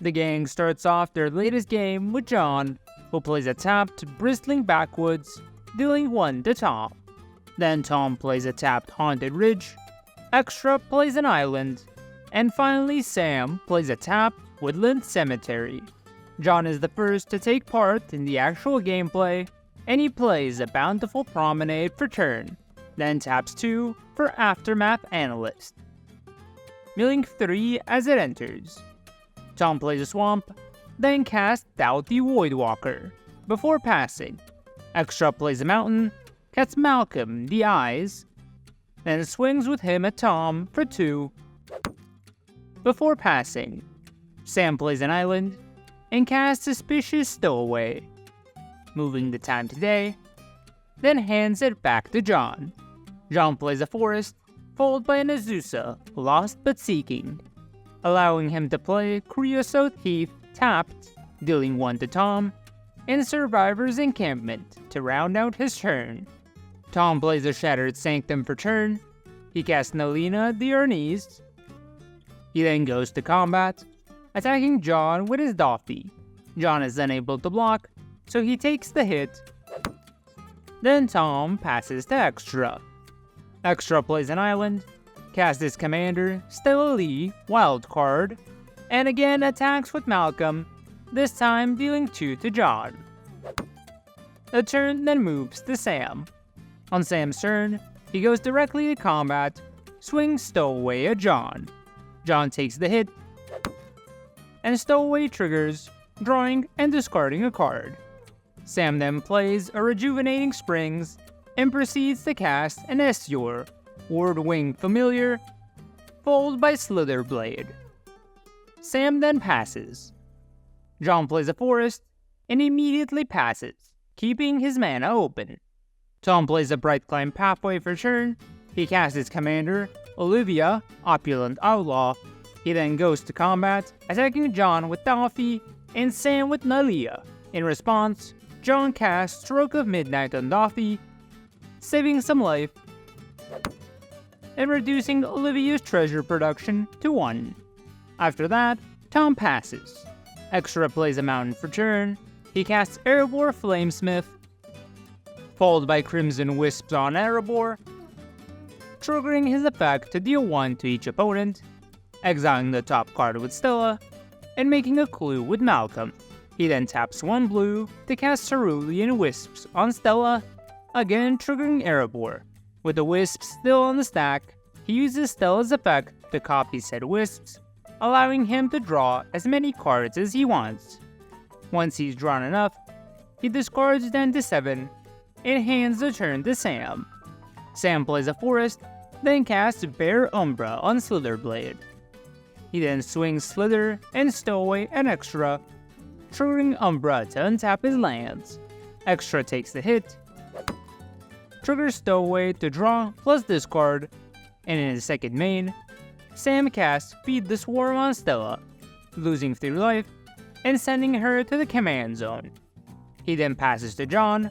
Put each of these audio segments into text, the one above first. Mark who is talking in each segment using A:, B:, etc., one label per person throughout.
A: The gang starts off their latest game with John, who plays a tapped Bristling Backwoods, dealing 1 to Tom. Then Tom plays a tapped Haunted Ridge, Extra plays an Island, and finally Sam plays a tapped Woodland Cemetery. John is the first to take part in the actual gameplay, and he plays a Bountiful Promenade for turn, then taps 2 for Aftermath Analyst, milling 3 as it enters. Tom plays a Swamp, then casts Doughty Voidwalker, before passing. Extra plays a Mountain, casts Malcolm the Eyes, then swings with him at Tom for 2, before passing. Sam plays an Island, and casts Suspicious Stowaway, moving the time today, then hands it back to John. John plays a Forest, followed by an Azusa, Lost but Seeking, allowing him to play Creosote Heath tapped, dealing 1 to Tom, and Survivor's Encampment to round out his turn. Tom plays a Shattered Sanctum for turn, he casts Nalina the Ernest. He then goes to combat, attacking John with his Doughty. John is unable to block, so he takes the hit. Then Tom passes to Extra. Extra plays an Island, casts his commander, Stella Lee, Wildcard, and again attacks with Malcolm, this time dealing 2 to John. The turn then moves to Sam. On Sam's turn, he goes directly to combat, swings Stowaway at John. John takes the hit, and Stowaway triggers, drawing and discarding a card. Sam then plays a Rejuvenating Springs and proceeds to cast an Estior, Word-Winged Familiar, followed by Slitherblade. Sam then passes. John plays a Forest and immediately passes, keeping his mana open. Tom plays a Bright Climb Pathway for turn, he casts his commander, Olivia, Opulent Outlaw. He then goes to combat, attacking John with Doughty and Sam with Nalia. In response, John casts Stroke of Midnight on Doughty, saving some life, and reducing Olivia's treasure production to 1. After that, Tom passes. Extra plays a Mountain for turn, he casts Erebor Flamesmith, followed by Crimson Wisps on Erebor, triggering his effect to deal 1 to each opponent, exiling the top card with Stella, and making a clue with Malcolm. He then taps 1 blue to cast Cerulean Wisps on Stella, again triggering Erebor. With the Wisps still on the stack, he uses Stella's effect to copy said Wisps, allowing him to draw as many cards as he wants. Once he's drawn enough, he discards 10 to 7, and hands the turn to Sam. Sam plays a Forest, then casts Bear Umbra on Slitherblade. He then swings Slither and Stowaway and Extra, triggering Umbra to untap his lands. Extra takes the hit, triggers Stowaway to draw plus discard, and in his second main, Sam casts Feed the Swarm on Stella, losing 3 life and sending her to the command zone. He then passes to John,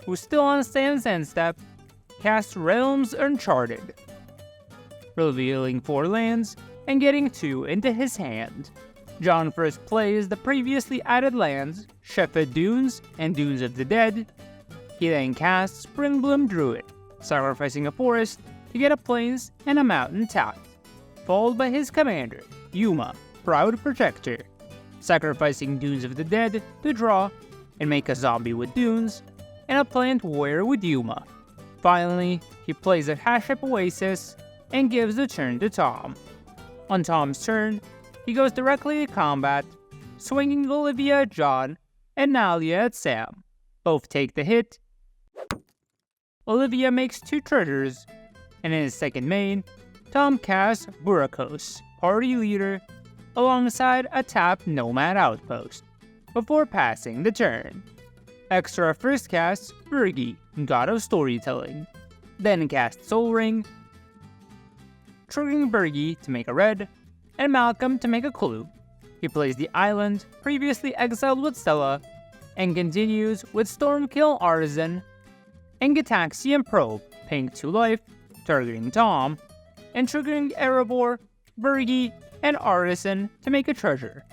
A: who's still on Sam's end step, casts Realms Uncharted, revealing 4 lands and getting 2 into his hand. John first plays the previously added lands, Shephed Dunes and Dunes of the Dead. He then casts Springbloom Druid, sacrificing a forest to get a plains and a mountain tapped, followed by his commander, Yuma, Proud Protector, sacrificing Dunes of the Dead to draw and make a zombie with Dunes, and a plant warrior with Yuma. Finally, he plays a Hashep Oasis and gives the turn to Tom. On Tom's turn, he goes directly to combat, swinging Olivia at John and Nalia at Sam. Both take the hit. Olivia makes 2 treasures, and in his second main, Tom casts Burakos, Party Leader, alongside a tapped Nomad Outpost, before passing the turn. Extra first casts Birgi, God of Storytelling, then casts Soul Ring, triggering Birgi to make a red, and Malcolm to make a clue. He plays the island, previously exiled with Stella, and continues with Stormkill Artisan and Gitaxian Probe, paying 2 life, targeting Tom, and triggering Erebor, Birgi, and Artisan to make a treasure.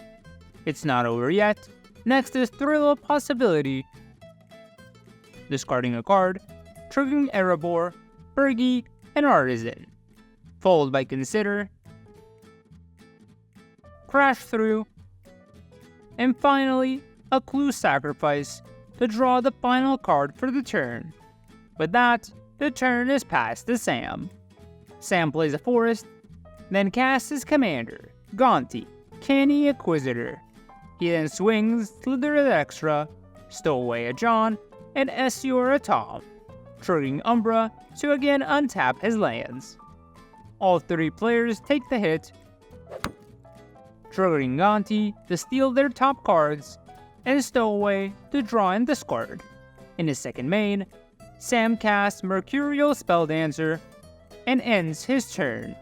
A: It's not over yet. Next is Thrill of Possibility. Discarding a card, triggering Erebor, Bergie, and Artisan. Followed by Consider, Crash Through, and finally, a Clue Sacrifice to draw the final card for the turn. With that, the turn is passed to Sam. Sam plays a Forest, then casts his commander, Gonti, Canny Acquisitor. He then swings Slither at Extra, Stowaway at John, and Essure at Tom, triggering Umbra to again untap his lands. All 3 players take the hit, triggering Gonti to steal their top cards, and Stowaway to draw and discard. In his second main, Sam casts Mercurial Spelldancer and ends his turn.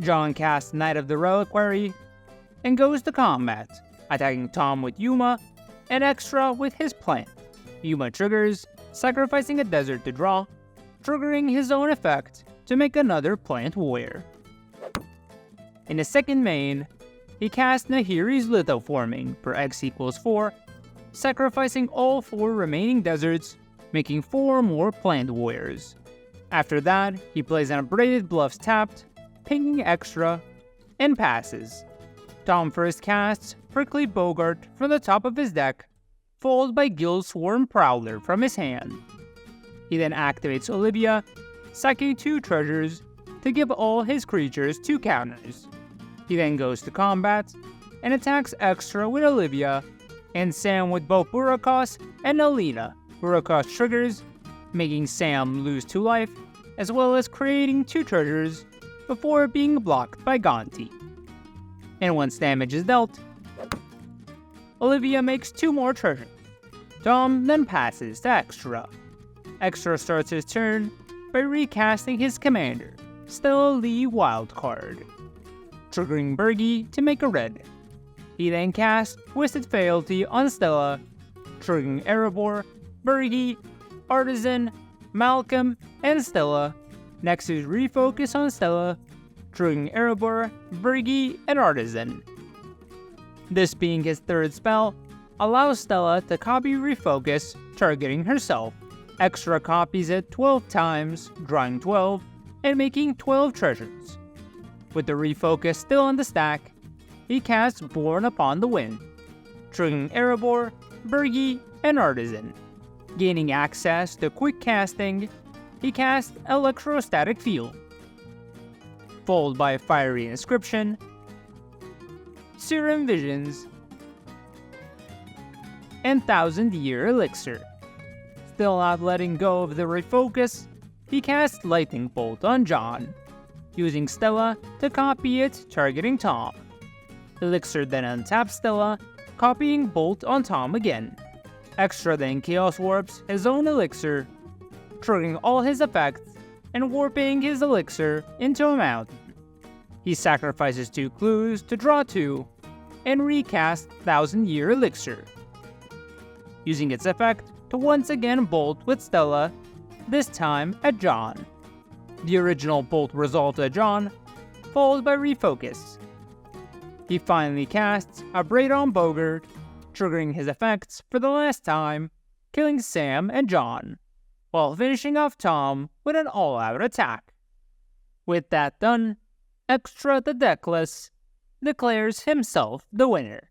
A: John casts Knight of the Reliquary and goes to combat, attacking Tom with Yuma and Extra with his plant. Yuma triggers, sacrificing a desert to draw, triggering his own effect to make another plant warrior. In his second main, he casts Nahiri's Lithoforming for X equals 4, sacrificing all 4 remaining deserts, making 4 more plant warriors. After that, he plays an Abraded Bluffs tapped, pinging Extra, and passes. Tom first casts Prickly Bogart from the top of his deck, followed by Guildsworn Prowler from his hand. He then activates Olivia, sacking 2 treasures to give all his creatures 2 counters. He then goes to combat and attacks Extra with Olivia, and Sam with both Burakos and Alina. Burakos triggers, making Sam lose 2 life, as well as creating 2 treasures before being blocked by Gonti. And once damage is dealt, Olivia makes 2 more treasures. Tom then passes to Extra. Extra starts his turn by recasting his commander, Stella Lee Wildcard, triggering Bergie to make a red. He then casts Twisted Fealty on Stella, triggering Erebor, Bergie, Artisan, Malcolm, and Stella. Next is Refocus on Stella, triggering Erebor, Bergie, and Artisan. This being his 3rd spell, allows Stella to copy Refocus, targeting herself. Extra copies it 12 times, drawing 12, and making 12 treasures. With the Refocus still on the stack, he casts Born Upon the Wind, triggering Erebor, Bergie, and Artisan. Gaining access to quick casting, he casts Electrostatic Field, followed by Fiery Inscription, Serum Visions, and 1000-Year Elixir. Still not letting go of the Refocus, he casts Lightning Bolt on John, using Stella to copy it, targeting Tom. Elixir then untaps Stella, copying Bolt on Tom again. Extra then Chaos Warps his own Elixir, triggering all his effects and warping his Elixir into a mountain. He sacrifices 2 clues to draw 2, and recast 1000-Year Elixir, using its effect to once again bolt with Stella, this time at John. The original bolt result at John, followed by Refocus. He finally casts a Braidon Bogart, triggering his effects for the last time, killing Sam and John, while finishing off Tom with an all-out attack. With that done, Extra the Deckless declares himself the winner.